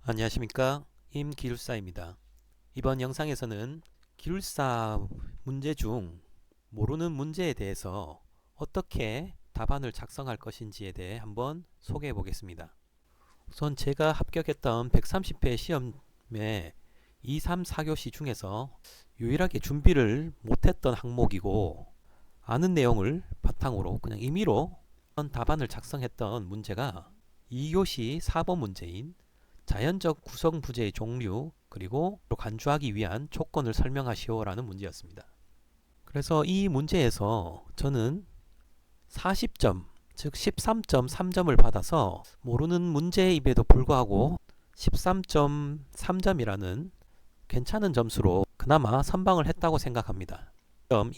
안녕하십니까, 임기술사입니다. 이번 영상에서는 기술사 문제 중 모르는 문제에 대해서 어떻게 답안을 작성할 것인지에 대해 한번 소개해 보겠습니다. 우선 제가 합격했던 130회 시험에 2, 3, 4교시 중에서 유일하게 준비를 못했던 항목이고, 아는 내용을 바탕으로 그냥 임의로 답안을 작성했던 문제가 2교시 4번 문제인 자연적 구성 부재의 종류 그리고 간주하기 위한 조건을 설명하시오 라는 문제였습니다. 그래서 이 문제에서 저는 40점, 즉 13.3점을 받아서 모르는 문제임에도 불구하고 13.3점이라는 괜찮은 점수로 그나마 선방을 했다고 생각합니다.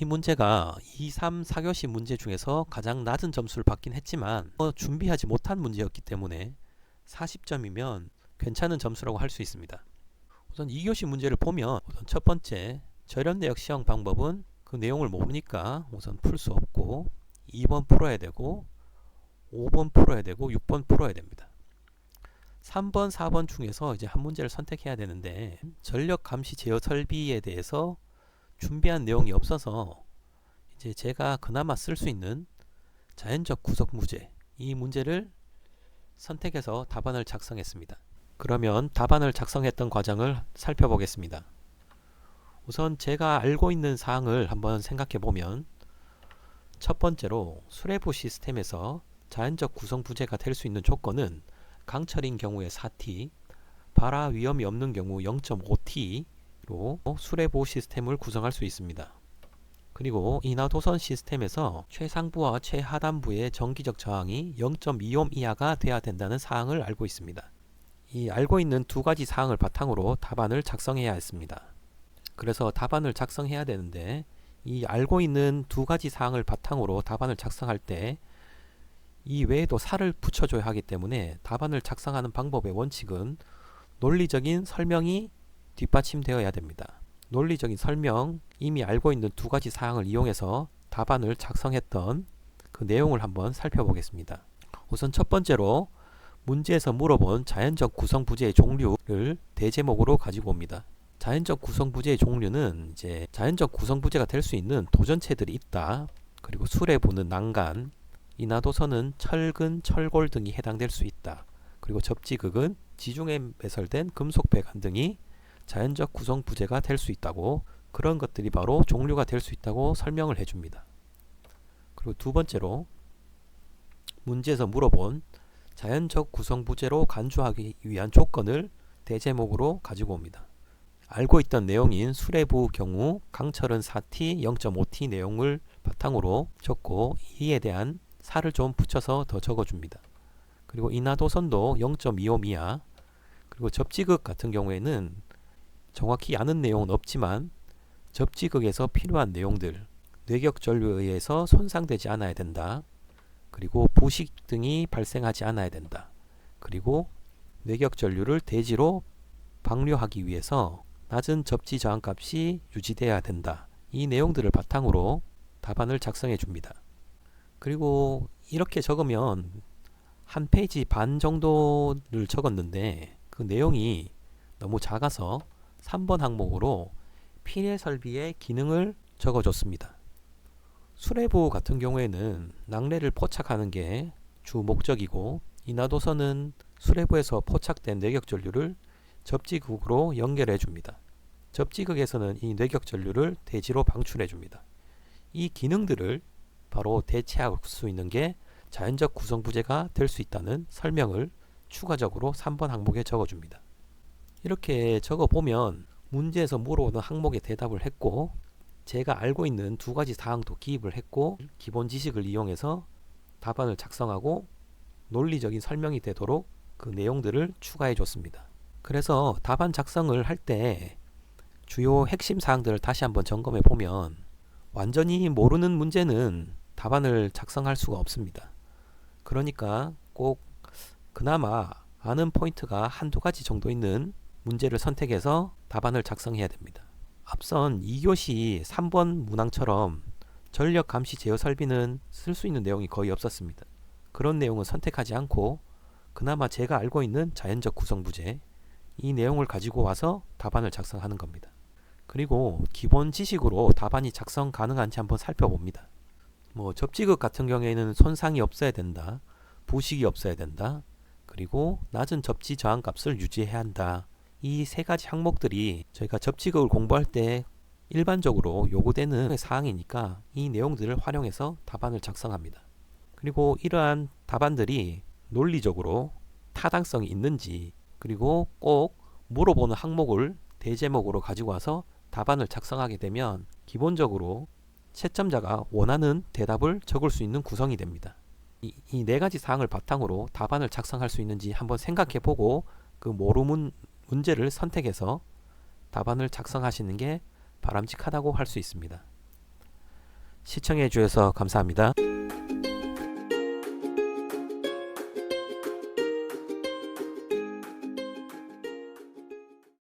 이 문제가 2, 3, 4교시 문제 중에서 가장 낮은 점수를 받긴 했지만 준비하지 못한 문제였기 때문에 40점이면 괜찮은 점수라고 할 수 있습니다. 우선 2교시 문제를 보면 우선 첫 번째 절연내역 시험 방법은 그 내용을 모르니까 우선 풀 수 없고 2번 풀어야 되고 5번 풀어야 되고 6번 풀어야 됩니다. 3번, 4번 중에서 이제 한 문제를 선택해야 되는데 전력 감시 제어 설비에 대해서 준비한 내용이 없어서 이제 제가 그나마 쓸 수 있는 자연적 구성 부재 이 문제를 선택해서 답안을 작성했습니다. 그러면 답안을 작성했던 과정을 살펴보겠습니다. 우선 제가 알고 있는 사항을 한번 생각해 보면 첫 번째로 수레부 시스템에서 자연적 구성 부재가 될 수 있는 조건은 강철인 경우에 4T, 발화 위험이 없는 경우 0.5T로 수레부 시스템을 구성할 수 있습니다. 그리고 인하도선 시스템에서 최상부와 최하단부의 전기적 저항이 0.2옴 이하가 돼야 된다는 사항을 알고 있습니다. 이 알고 있는 두 가지 사항을 바탕으로 답안을 작성해야 했습니다. 그래서 답안을 작성해야 되는데 이 알고 있는 두 가지 사항을 바탕으로 답안을 작성할 때 이 외에도 살을 붙여줘야 하기 때문에 답안을 작성하는 방법의 원칙은 논리적인 설명이 뒷받침되어야 됩니다. 논리적인 설명, 이미 알고 있는 두 가지 사항을 이용해서 답안을 작성했던 그 내용을 한번 살펴보겠습니다. 우선 첫 번째로 문제에서 물어본 자연적 구성 부재의 종류를 대제목으로 가지고 옵니다. 자연적 구성 부재의 종류는 이제 자연적 구성 부재가 될 수 있는 도전체들이 있다. 그리고 수레부는 난간, 인하도선은 철근, 철골 등이 해당될 수 있다. 그리고 접지극은 지중해 매설된 금속 배관 등이 자연적 구성 부재가 될 수 있다고, 그런 것들이 바로 종류가 될 수 있다고 설명을 해줍니다. 그리고 두 번째로 문제에서 물어본 자연적 구성 부재로 간주하기 위한 조건을 대제목으로 가지고 옵니다. 알고 있던 내용인 수레부 경우 강철은 4T, 0.5T 내용을 바탕으로 적고 이에 대한 살을 좀 붙여서 더 적어줍니다. 그리고 인하도선도 0.25 이하, 그리고 접지극 같은 경우에는 정확히 아는 내용은 없지만 접지극에서 필요한 내용들, 뇌격전류에 의해서 손상되지 않아야 된다. 그리고 부식 등이 발생하지 않아야 된다. 그리고 뇌격전류를 대지로 방류하기 위해서 낮은 접지 저항값이 유지돼야 된다. 이 내용들을 바탕으로 답안을 작성해 줍니다. 그리고 이렇게 적으면 한 페이지 반 정도를 적었는데 그 내용이 너무 작아서 3번 항목으로 필해 설비의 기능을 적어줬습니다. 수레부 같은 경우에는 낙뢰를 포착하는 게 주 목적이고, 인하도선은 수레부에서 포착된 뇌격전류를 접지극으로 연결해 줍니다. 접지극에서는 이 뇌격전류를 대지로 방출해 줍니다. 이 기능들을 바로 대체할 수 있는 게 자연적 구성 부재가 될 수 있다는 설명을 추가적으로 3번 항목에 적어줍니다. 이렇게 적어보면 문제에서 물어오는 항목에 대답을 했고, 제가 알고 있는 두 가지 사항도 기입을 했고, 기본 지식을 이용해서 답안을 작성하고 논리적인 설명이 되도록 그 내용들을 추가해 줬습니다. 그래서 답안 작성을 할 때 주요 핵심 사항들을 다시 한번 점검해 보면 완전히 모르는 문제는 답안을 작성할 수가 없습니다. 그러니까 꼭 그나마 아는 포인트가 한두 가지 정도 있는 문제를 선택해서 답안을 작성해야 됩니다. 앞선 2교시 3번 문항처럼 전력 감시 제어 설비는 쓸 수 있는 내용이 거의 없었습니다. 그런 내용은 선택하지 않고 그나마 제가 알고 있는 자연적 구성 부재, 이 내용을 가지고 와서 답안을 작성하는 겁니다. 그리고 기본 지식으로 답안이 작성 가능한지 한번 살펴봅니다. 접지극 같은 경우에는 손상이 없어야 된다, 부식이 없어야 된다, 그리고 낮은 접지 저항 값을 유지해야 한다. 이 세 가지 항목들이 저희가 접지극을 공부할 때 일반적으로 요구되는 사항이니까 이 내용들을 활용해서 답안을 작성합니다. 그리고 이러한 답안들이 논리적으로 타당성이 있는지, 그리고 꼭 물어보는 항목을 대제목으로 가지고 와서 답안을 작성하게 되면 기본적으로 채점자가 원하는 대답을 적을 수 있는 구성이 됩니다. 이 네 가지 사항을 바탕으로 답안을 작성할 수 있는지 한번 생각해 보고 그 모르는 문제를 선택해서 답안을 작성하시는 게 바람직하다고 할 수 있습니다. 시청해 주셔서 감사합니다.